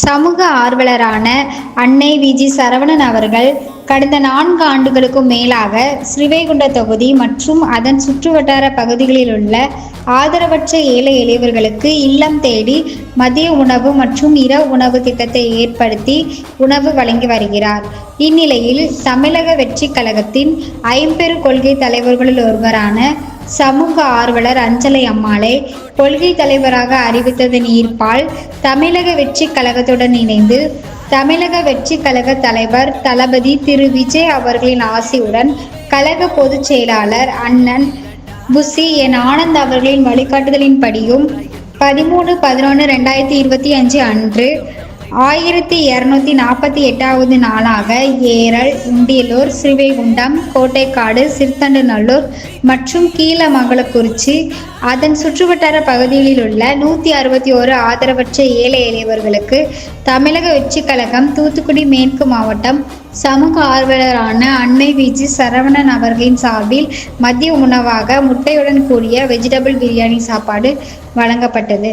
சமூக ஆர்வலரான அன்னை வி.ஜி. சரவணன் அவர்கள் கடந்த 4 ஆண்டுகளுக்கும் மேலாக ஸ்ரீவைகுண்ட தொகுதி மற்றும் அதன் சுற்றுவட்டார பகுதிகளில் உள்ள ஆதரவற்ற ஏழை எளியவர்களுக்கு இல்லம் தேடி மதிய உணவு மற்றும் இரவு உணவு திட்டத்தை ஏற்படுத்தி உணவு வழங்கி வருகிறார். இந்நிலையில் தமிழக வெற்றிக் கழகத்தின் ஐம்பெரும் கொள்கை தலைவர்களுள் ஒருவரான சமூக ஆர்வலர் அஞ்சலை அம்மாளை கொள்கை தலைவராக அறிவித்ததன் ஈர்ப்பால் தமிழக வெற்றிக் கழகத்துடன் இணைந்து தமிழக வெற்றிக் கழக தலைவர் தளபதி திரு விஜய் அவர்களின் ஆசியுடன் கழக பொதுச் செயலாளர் அண்ணன் புசி என் ஆனந்த் அவர்களின் வழிகாட்டுதலின்படியும் 13/11/2025 அன்று 1248வது நாளாக ஏரல், உண்டியலூர், ஸ்ரீவைகுண்டம், கோட்டைக்காடு, சிறுத்தண்டநல்லூர் மற்றும் கீழமங்கலக்குறிச்சி அதன் சுற்றுவட்டார பகுதிகளில் உள்ள 161 ஆதரவற்ற ஏழை எளியவர்களுக்கு தமிழக வெற்றிக் கழகம் தூத்துக்குடி மேற்கு மாவட்டம் சமூக ஆர்வலரான அன்னை வி.ஜி. சரவணன் அவர்களின் சார்பில் மதிய உணவாக முட்டையுடன் கூடிய வெஜிடபிள் பிரியாணி சாப்பாடு வழங்கப்பட்டது.